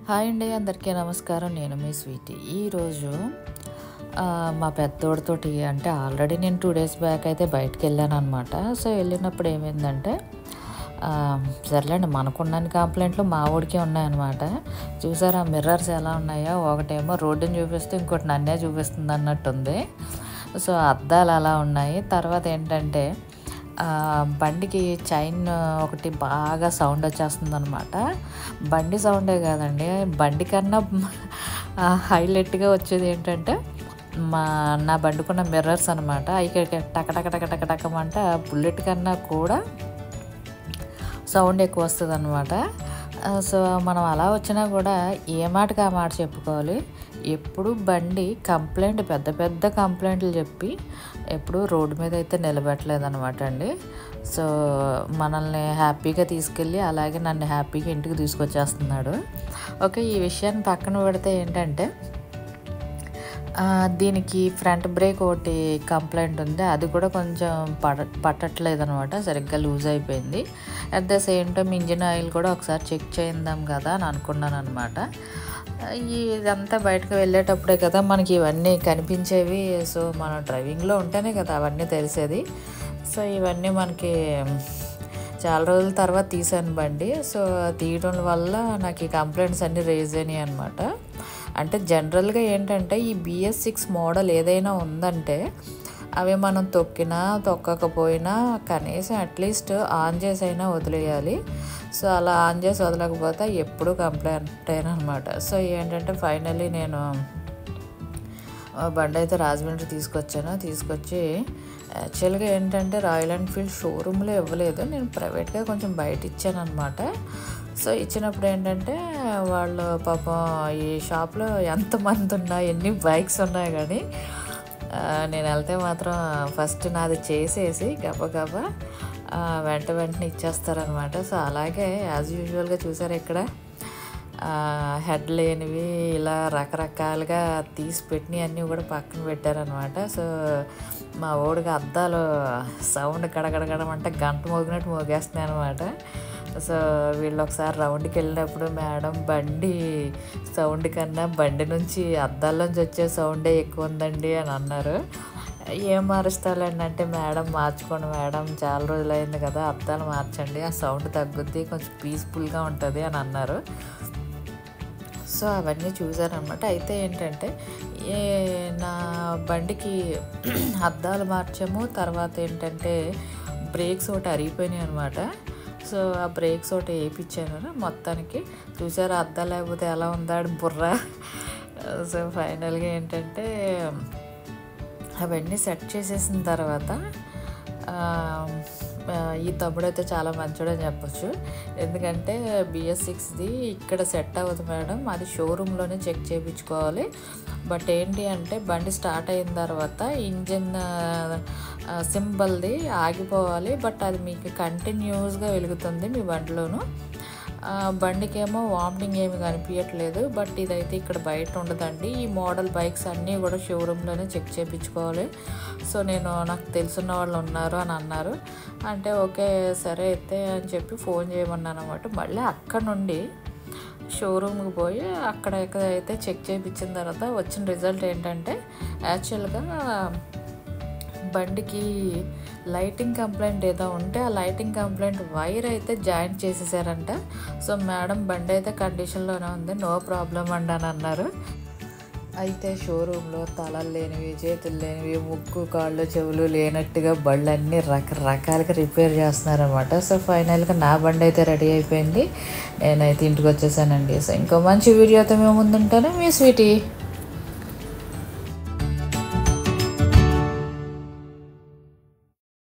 Hi అండి, అందరికీ నమస్కారం. నేను మీ స్వీటీ. ఈరోజు మా పెద్దోడితోటి అంటే ఆల్రెడీ నేను 2 days బ్యాక్ అయితే బయటకు వెళ్ళాను అనమాట. సో వెళ్ళినప్పుడు ఏమైందంటే సర్లేండి, మనకున్న కంప్లైంట్లు మా ఊడికే ఉన్నాయన్నమాట. చూసారా మిర్రర్స్ ఎలా ఉన్నాయో, ఒకటేమో రోడ్డుని చూపిస్తూ ఇంకోటి నన్నే చూపిస్తుంది అన్నట్టుంది. సో అద్దాలు అలా ఉన్నాయి. తర్వాత ఏంటంటే బండికి చైన్ ఒకటి బాగా సౌండ్ వచ్చేస్తుంది అనమాట. బండి సౌండే కాదండి, బండి కన్నా హైలైట్గా వచ్చేది ఏంటంటే నా బండికున్న మిర్రర్స్ అనమాట. ఇక్కడ టకటకటకటకటకమంట బుల్లెట్ కన్నా కూడా సౌండ్ ఎక్కువ వస్తుంది అనమాట. సో మనం అలా వచ్చినా కూడా ఏ మాటకి ఆ మాట చెప్పుకోవాలి. ఎప్పుడు బండి కంప్లైంట్ పెద్ద పెద్ద కంప్లైంట్లు చెప్పి ఎప్పుడు రోడ్డు మీద అయితే నిలబెట్టలేదన్నమాట అండి. సో మనల్ని హ్యాపీగా తీసుకెళ్ళి అలాగే నన్ను హ్యాపీగా ఇంటికి తీసుకొచ్చేస్తున్నాడు. ఓకే, ఈ విషయాన్ని పక్కన పెడితే ఏంటంటే దీనికి ఫ్రంట్ బ్రేక్ ఒకటి కంప్లైంట్ ఉంది. అది కూడా కొంచెం పట్టట్లేదు అనమాట, సరిగ్గా లూజ్ అయిపోయింది. At the same time engine oil కూడా ఒకసారి చెక్ చేద్దాం కదా అని అనుకున్నాను అనమాట. ఇదంతా బయటకు వెళ్ళేటప్పుడే కదా మనకి ఇవన్నీ కనిపించేవి. సో మనం డ్రైవింగ్లో ఉంటేనే కదా అవన్నీ తెలిసేది. సో ఇవన్నీ మనకి చాలా రోజుల తర్వాత తీసాను బండి. సో తీయడం వల్ల నాకు ఈ కంప్లైంట్స్ అన్నీ రేజ్ అయినాయి అనమాట. అంటే జనరల్గా ఏంటంటే ఈ BS6 మోడల్ ఏదైనా ఉందంటే అవి మనం తొక్కకపోయినా కనీసం అట్లీస్ట్ ఆన్ చేసి అయినా వదిలేయాలి. సో అలా ఆన్ చేసి వదలకపోతే ఎప్పుడు కంప్లైంట్ అయినా అనమాట. సో ఏంటంటే ఫైనల్లీ నేను బండి అయితే రాజమండ్రి తీసుకొచ్చి యాక్చువల్గా ఏంటంటే రాయల్ ఎన్ఫీల్డ్ షోరూంలో ఇవ్వలేదు, నేను ప్రైవేట్గా కొంచెం బయట ఇచ్చాను అనమాట. సో ఇచ్చినప్పుడు ఏంటంటే వాళ్ళు పాపం ఈ షాప్లో ఎంతమంది ఉన్నా ఎన్ని బైక్స్ ఉన్నాయి కానీ నేను వెళ్తే మాత్రం ఫస్ట్ నాది చేసేసి గబగబా వెంటనే ఇచ్చేస్తారనమాట. సో అలాగే యాజ్ యూజువల్గా చూసారు ఇక్కడ హెడ్ లేనివి ఇలా రకరకాలుగా తీసి పెట్టినవి అన్నీ కూడా పక్కన పెట్టారనమాట. సో మా ఓడికి అద్దాలు సౌండ్ గడగడగడమంటే గంట మోగినట్టు మోగేస్తున్నాయి అనమాట. సో వీళ్ళు ఒకసారి రౌండ్కి వెళ్ళినప్పుడు మేడం బండి సౌండ్ కన్నా బండి నుంచి అద్దాల్లోంచి వచ్చే సౌండే ఎక్కువ ఉందండి అని అన్నారు. ఏం మారుస్తాలండి అంటే, మేడం మార్చుకోండి మేడం, చాలా రోజులైంది కదా, అద్దాలు మార్చండి, ఆ సౌండ్ తగ్గుద్ది, కొంచెం పీస్ఫుల్గా ఉంటుంది అని అన్నారు. సో అవన్నీ చూసారనమాట. అయితే ఏంటంటే నా బండికి అద్దాలు మార్చాము. తర్వాత ఏంటంటే బ్రేక్స్ ఒకటి అరిగిపోయినాయి అనమాట. సో ఆ బ్రేక్స్ ఒకటి వేయించాను మొత్తానికి. చూసారు అద్దాలు లేకపోతే ఎలా ఉందాడు బుర్ర. సో ఫైనల్గా ఏంటంటే అవన్నీ సెట్ చేసేసిన తర్వాత ఈ తమ్ముడైతే చాలా మంచోడని చెప్పొచ్చు. ఎందుకంటే BS6ది ఇక్కడ సెట్ అవ్వదు మేడం, అది షోరూంలోనే చెక్ చేయించుకోవాలి. బట్ ఏంటి అంటే బండి స్టార్ట్ అయిన తర్వాత ఇంజిన్ సింబల్ది ఆగిపోవాలి, బట్ అది మీకు కంటిన్యూస్గా వెలుగుతుంది మీ బండిలోను. బండికేమో వామిటింగ్ ఏమి కనిపించట్లేదు, బట్ ఇదైతే ఇక్కడ బయట ఉండదండి. ఈ మోడల్ బైక్స్ అన్నీ కూడా షోరూంలోనే చెక్ చేయించుకోవాలి. సో నాకు తెలుసున్న వాళ్ళు ఉన్నారు అని అన్నారు. అంటే ఓకే సరే అయితే అని చెప్పి ఫోన్ చేయమన్నాను అనమాట. మళ్ళీ అక్కడ నుండి షోరూమ్కి పోయి అక్కడ ఎక్కడైతే చెక్ చేయించిన తర్వాత వచ్చిన రిజల్ట్ ఏంటంటే యాక్చువల్గా బండికి లైటింగ్ కంప్లైంట్ ఏదో ఉంటే ఆ లైటింగ్ కంప్లైంట్ వైర్ అయితే జాయింట్ చేసేసారంట. సో మేడం బండి అయితే కండిషన్లోనే ఉంది, నో ప్రాబ్లం అండి అని అన్నారు. అయితే షోరూంలో తలలు లేనివి, చేతులు లేనివి, ముక్కు కాళ్ళు చెవులు లేనట్టుగా బళ్ళన్నీ రకరకాలుగా రిపేర్ చేస్తున్నారనమాట. సో ఫైనల్గా నా బండి అయితే రెడీ అయిపోయింది, నేనైతే ఇంటికి వచ్చేసానండి. సో ఇంకో మంచి వీడియోతో మేము ముందుంటాను. మీ స్వీటీ.